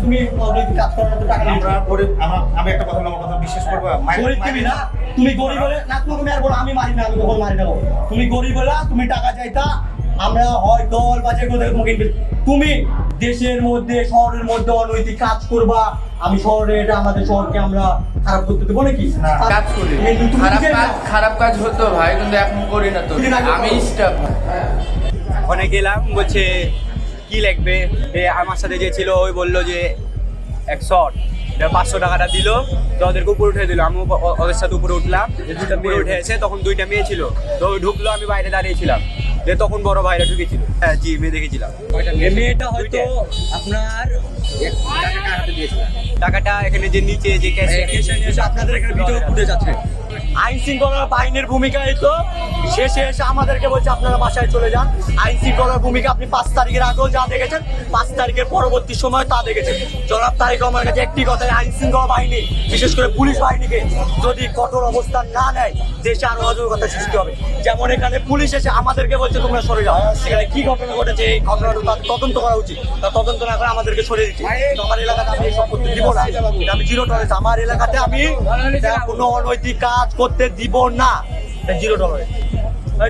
তুমি কাজ করার মতো টাকা নেই। আমি একটা কথা আমার কথা বিশ্বাস করবো। গরিব তুমি না, তুমি গরিব বলে না, তুমি আর বলো আমি মারি না, আমি কখন মারি না। তুমি গরিব বলে তুমি টাকা চাইতা, আমরা হয় দল বাজে করে তোমাকে তুমি দেশের মধ্যে শহরের মধ্যে অনৈতিক কাজ করবা। আমি শহরে এটা আমাদের শহরকে আমরা খারাপ করতে দেবো নাকি? কাজ করি, খারাপ কাজ হতো ভাই, কিন্তু এখন করি না। তো আমি স্টাফ ওখানে গেলাম, বলছে কি লাগবে, আমার সাথে যে ছিল ওই বললো যে 500 টাকাটা দিল, তো ওদেরকে উপরে উঠে দিল। আমি ওদের সাথে উপরে উঠলাম, উপরে উঠে এসে তখন 2টা মেয়ে ছিল, তো ঢুকলো, আমি বাইরে দাঁড়িয়েছিলাম, তখন বড় ভাইরা ঢুকেছিল। হ্যাঁ জি, মেয়ে দেখেছিলাম। মেয়েটা হয়তো আপনার টাকাটা এখানে যে নিচে যে ক্যাশে আপনাদের এখানে ভিতরে ফুটে যাচ্ছে। আইন শৃঙ্খলা বাহিনীর ভূমিকা এই তো শেষে এসে আমাদেরকে বলছে আপনারা বাসায় চলে যান। আইন শৃঙ্খলার ভূমিকা আপনি 5 তারিখের আগেও যা দেখেছেন, 5 তারিখের পরবর্তী সময় তা দেখেছেন। জনাব তারেক আমার কাছে একটি কথাই, আইন শৃঙ্খলা বাহিনী বিশেষ করে পুলিশ বাহিনীকে যদি কঠোর অবস্থান না নেয়, দেশে আরো অরাজকতা সৃষ্টি হবে। যেমন এখানে পুলিশ এসে আমাদেরকে বলছে তোমরা সরে যাও, সেখানে কি ঘটনা ঘটেছে এই ঘটনাটা তার তদন্ত করা উচিত। তা তদন্ত না করে আমাদেরকে সরিয়ে দিচ্ছে। আমার এলাকাতে আমি এসব করতে দিব না, আমি জিরো টলারেন্স। আমার এলাকাতে আমি কোনো অনৈতিক কাজ করতে দিব না, জিরো টলারেন্স।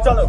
চলো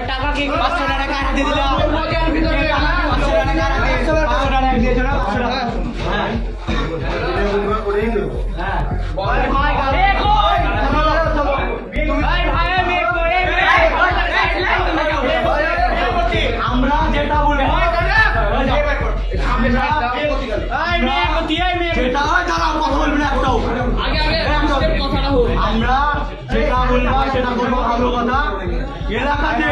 টাকা কি 500 টাকা কাটা দিয়ে দিলাম 500 টাকা কাটা দিয়ে 500 টাকা দিয়েছো না 500 টাকা হ্যাঁ করেই দেবো। হ্যাঁ ভাই ভাই আমরা যেটা বলবো যেটা দাঁড়াও কথা বলবি না একটাও আমরা যেটা বলবো সেটা করবো ভালো কথা এলাকাতে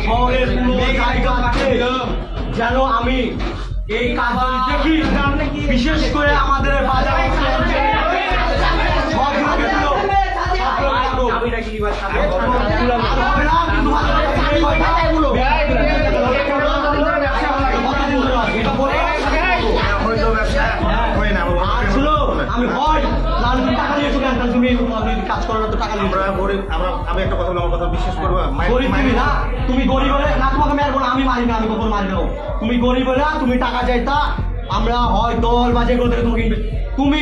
শহরের পুরো জায়গাতে যেন আমি এই কাজ দেখি বিশেষ করে আমাদের বাজারে সব লোকগুলো আমি হয় তাহলে তুমি টাকা নিয়ে চলে আসতাম তুমি কাজ করো না তো টাকা নিয়ে আমরা গরিব, আমি একটা কথা বলবো, আমার কথা বিশ্বাস করবো। গরিব তুমি না তুমি গরিব হলে না তোমাকে মারবো না আমি মারি না আমি কখন মারি না তুমি গরিব হলে তুমি টাকা চাইতা আমরা হয় দল বাজে করে থেকে তোমাকে তুমি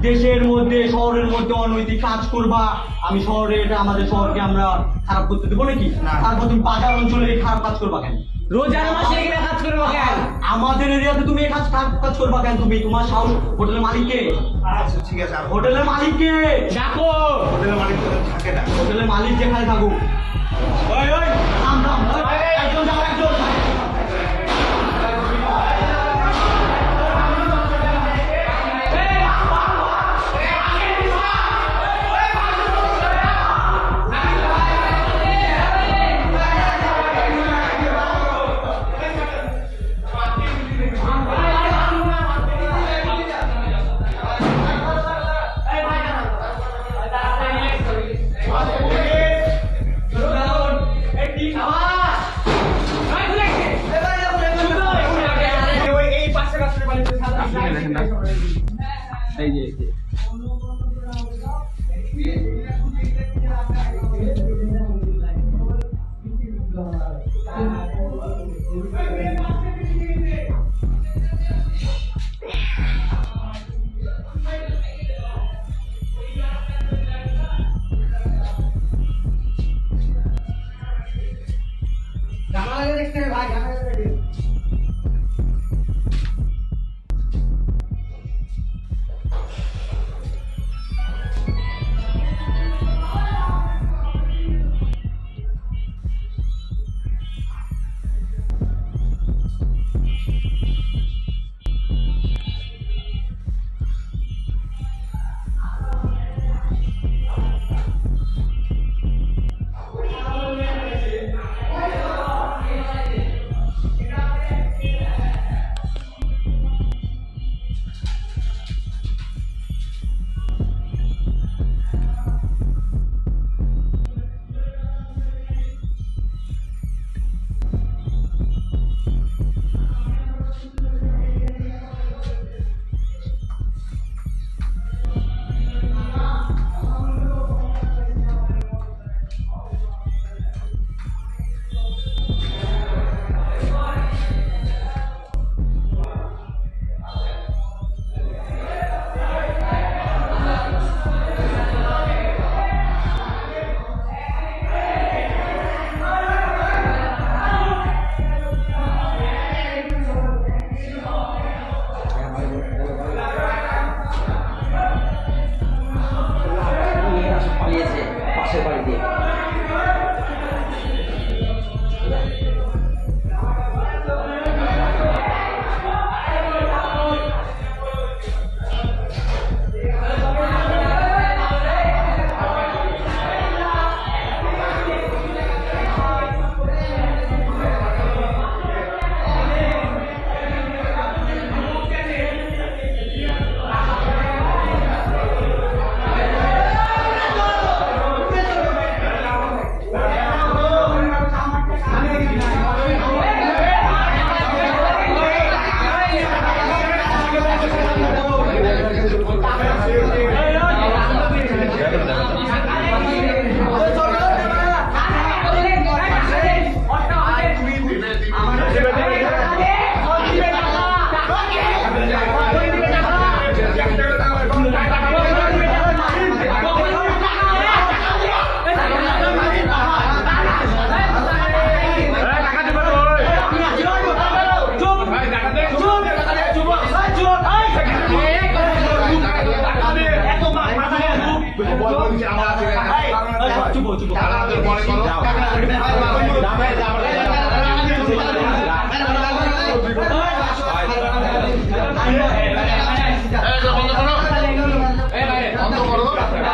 দেশের মধ্যে শহরের মধ্যে অনৈতিক কাজ করবা আমি শহরে এটা আমাদের শহরকে আমরা খারাপ করতে দেবো নাকি তারপর তুমি বাজার অঞ্চলে এই খারাপ কাজ করবা কেন রোজার মাসে এখানে কাজ করবো কেন? আমাদের এরিয়াতে তুমি এই কাজ করবা কেন তুমি তোমার সাউন্ড হোটেলের মালিককে আচ্ছা ঠিক আছে, আর হোটেলের মালিককে ডাকো হোটেলের মালিক তো থাকে না। হোটেলের মালিক যেখানে থাকুক ওই ওই থাম থাম ওই, একজন যাও একজন এই যে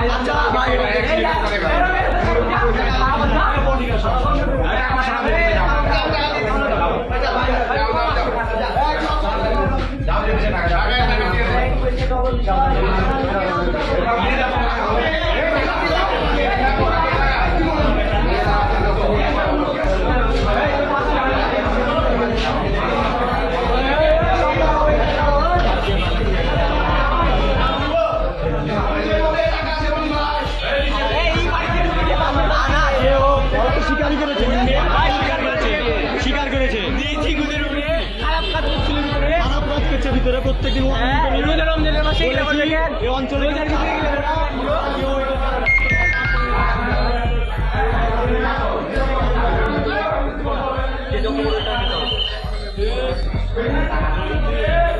আচ্ছা ভাই স্বীকার করেছে স্বীকার করেছে খারাপ কাজ করছে ভিতরে প্রত্যেকদিন এই অঞ্চলে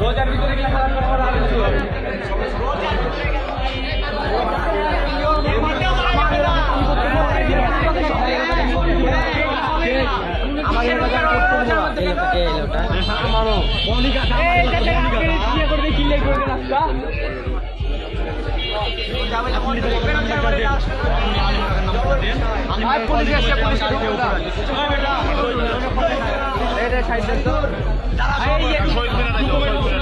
রোজার ভিতরে গেলে খারাপ করা পুলিশ